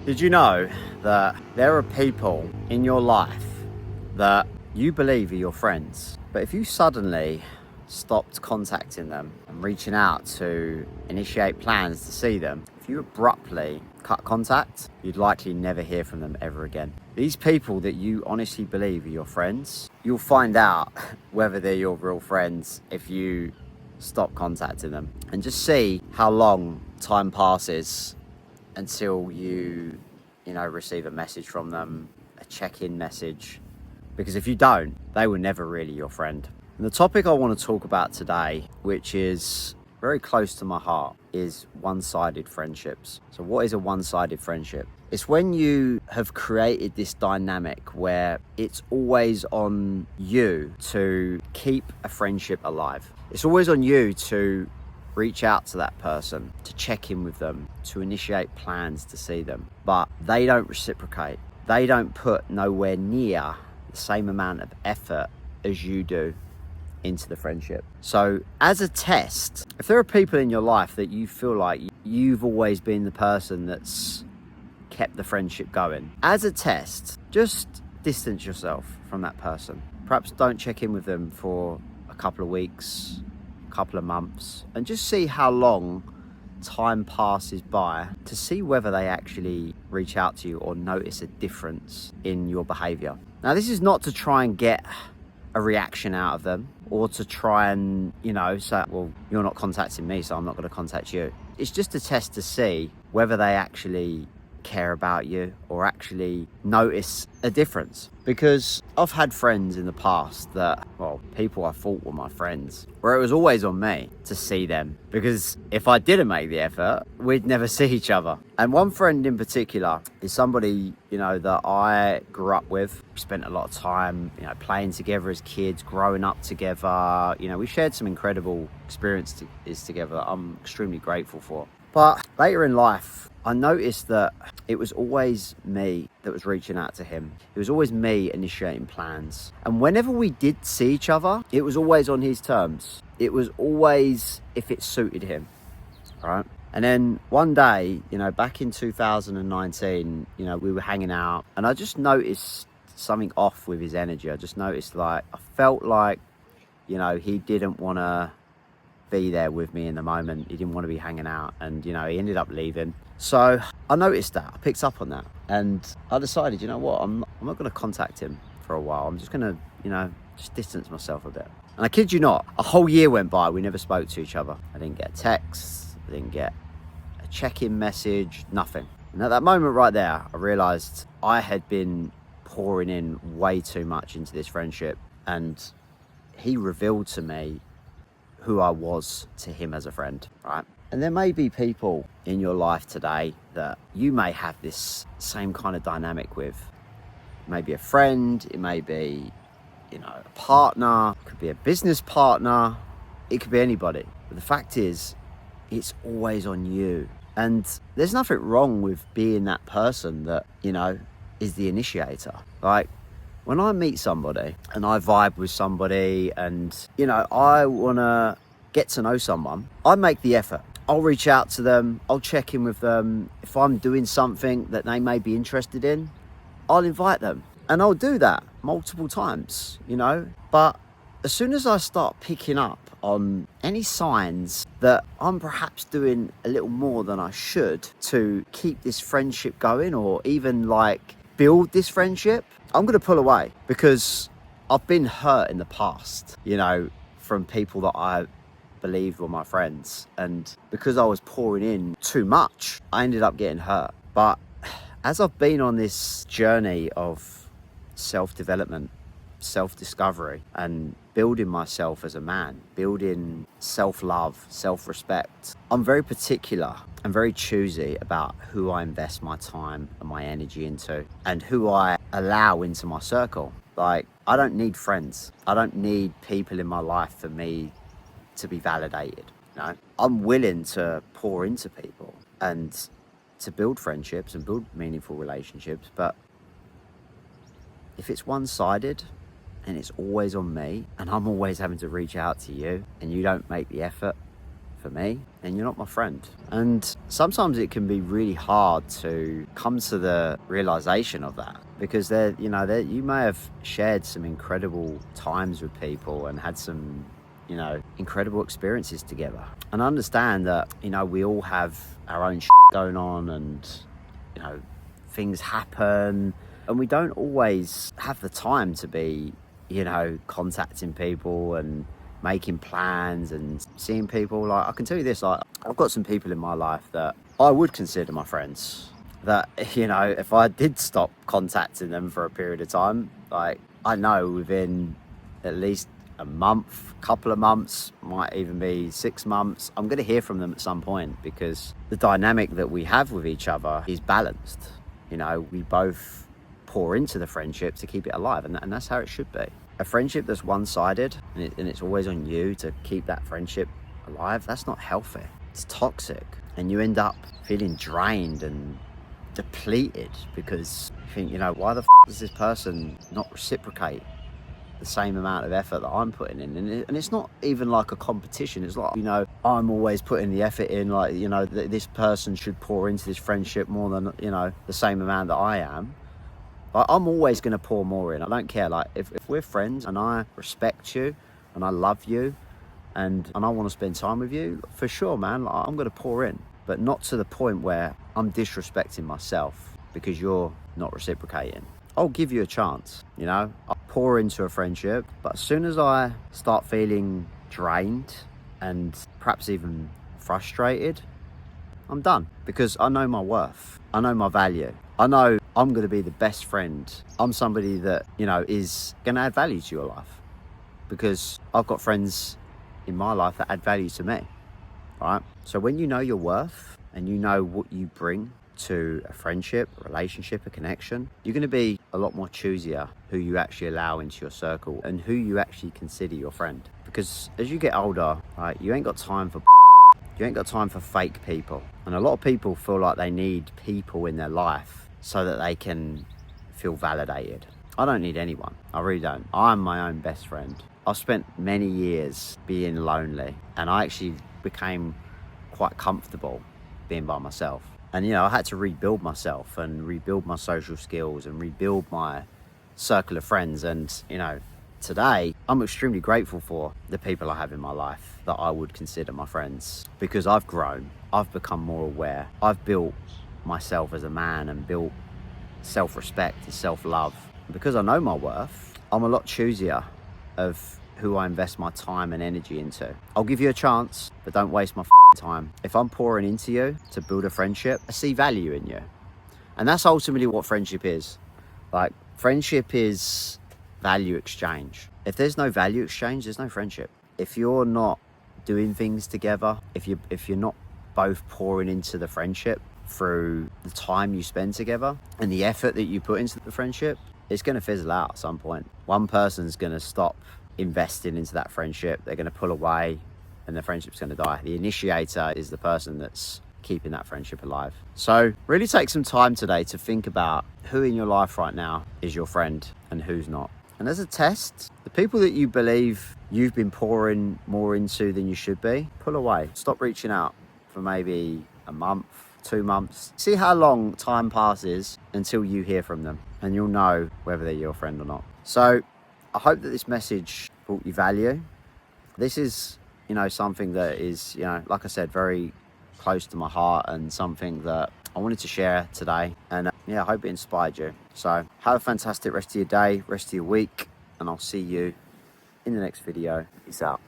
Did you know that there are people in your life that you believe are your friends, but if you suddenly stopped contacting them and reaching out to initiate plans to see them, if you abruptly cut contact, you'd likely never hear from them ever again. These people that you honestly believe are your friends, you'll find out whether they're your real friends if you stop contacting them, and just see how long time passes until you receive a message from them, a check-in message, because if you don't, they were never really your friend. And the topic I want to talk about today, which is very close to my heart, is one-sided friendships. So what is a one-sided friendship? It's when you have created this dynamic where it's always on you to keep a friendship alive. It's always on you to reach out to that person, to check in with them, to initiate plans to see them. But they don't reciprocate. They don't put nowhere near the same amount of effort as you do into the friendship. So as a test, if there are people in your life that you feel like you've always been the person that's kept the friendship going, as a test, just distance yourself from that person. Perhaps don't check in with them for a couple of weeks, couple of months, and just see how long time passes by to see whether they actually reach out to you or notice a difference in your behavior. Now, this is not to try and get a reaction out of them or to try and, say, well, you're not contacting me, so I'm not going to contact you. It's just a test to see whether they actually care about you or actually notice a difference. Because I've had friends in the past that, people I thought were my friends, where it was always on me to see them, because if I didn't make the effort, we'd never see each other. And one friend in particular is somebody, that I grew up with. We spent a lot of time, playing together as kids, growing up together. We shared some incredible experiences together that I'm extremely grateful for. But later in life, I noticed that it was always me that was reaching out to him. It was always me initiating plans. And whenever we did see each other, it was always on his terms. It was always if it suited him, right? And then one day, back in 2019, we were hanging out and I just noticed something off with his energy. I just noticed I felt like, he didn't want to be there with me in the moment. He didn't want to be hanging out, and he ended up leaving. So I noticed that, I picked up on that, and I decided, I'm not going to contact him for a while. I'm just going to, just distance myself a bit. And I kid you not, a whole year went by, we never spoke to each other. I didn't get a text, I didn't get a check-in message, nothing. And at that moment right there, I realized I had been pouring in way too much into this friendship, and he revealed to me who I was to him as a friend, right? And there may be people in your life today that you may have this same kind of dynamic with. It may be a friend, it may be, a partner, it could be a business partner, it could be anybody. But the fact is, it's always on you. And there's nothing wrong with being that person that, is the initiator. When I meet somebody and I vibe with somebody and, I want to get to know someone, I make the effort. I'll reach out to them. I'll check in with them. If I'm doing something that they may be interested in, I'll invite them. And I'll do that multiple times, But as soon as I start picking up on any signs that I'm perhaps doing a little more than I should to keep this friendship going, or even build this friendship, I'm going to pull away, because I've been hurt in the past, from people that I believed were my friends. And because I was pouring in too much, I ended up getting hurt. But as I've been on this journey of self-development, self-discovery, and building myself as a man, building self-love, self-respect, I'm very particular and very choosy about who I invest my time and my energy into, and who I allow into my circle. I don't need friends. I don't need people in my life for me to be validated. I'm willing to pour into people and to build friendships and build meaningful relationships, but if it's one-sided and it's always on me and I'm always having to reach out to you and you don't make the effort, for me, then you're not my friend. And sometimes it can be really hard to come to the realization of that, because you may have shared some incredible times with people and had some incredible experiences together. And I understand that, we all have our own going on, and, things happen, and we don't always have the time to be, contacting people and making plans and seeing people. Like, I can tell you this, like, I've got some people in my life that I would consider my friends, that, if I did stop contacting them for a period of time, like, I know within at least a month, couple of months, might even be 6 months, I'm going to hear from them at some point, because the dynamic that we have with each other is balanced. We both pour into the friendship to keep it alive, and that's how it should be. A friendship that's one-sided and it's always on you to keep that friendship alive, that's not healthy. It's toxic, and you end up feeling drained and depleted, because you think, why the does this person not reciprocate the same amount of effort that I'm putting in? And it's not even like a competition. It's like, I'm always putting the effort in, like, this person should pour into this friendship more than, the same amount that I am. Like, I'm always going to pour more in. I don't care. Like, if we're friends and I respect you and I love you and I want to spend time with you, for sure, man, like, I'm going to pour in, but not to the point where I'm disrespecting myself because you're not reciprocating. I'll give you a chance, I'll pour into a friendship, but as soon as I start feeling drained and perhaps even frustrated, I'm done, because I know my worth. I know my value. I know I'm going to be the best friend. I'm somebody that, is going to add value to your life, because I've got friends in my life that add value to me, right? So when you know your worth and you know what you bring to a friendship, a relationship, a connection, you're going to be a lot more choosier who you actually allow into your circle and who you actually consider your friend. Because as you get older, right, you ain't got time for fake people. And a lot of people feel like they need people in their life so that they can feel validated. I don't need anyone. I really don't. I'm my own best friend. I've spent many years being lonely, and I actually became quite comfortable being by myself. And, I had to rebuild myself and rebuild my social skills and rebuild my circle of friends. And, today I'm extremely grateful for the people I have in my life that I would consider my friends, because I've grown, I've become more aware, I've built myself as a man and built self-respect and self-love. And because I know my worth, I'm a lot choosier of who I invest my time and energy into. I'll give you a chance, but don't waste my time. If I'm pouring into you to build a friendship, I see value in you. And that's ultimately what friendship is. Like, friendship is value exchange. If there's no value exchange, there's no friendship. If you're not doing things together, if you're not both pouring into the friendship through the time you spend together and the effort that you put into the friendship, it's going to fizzle out at some point. One person's going to stop investing into that friendship. They're going to pull away and the friendship's going to die. The initiator is the person that's keeping that friendship alive. So really take some time today to think about who in your life right now is your friend and who's not. And as a test, the people that you believe you've been pouring more into than you should be, pull away. Stop reaching out for maybe a month, 2 months. See how long time passes until you hear from them, and you'll know whether they're your friend or not. So I hope that this message brought you value. This is, something that is, like I said, very close to my heart, and something that I wanted to share today. And I hope it inspired you. So have a fantastic rest of your day, rest of your week, and I'll see you in the next video. Peace out.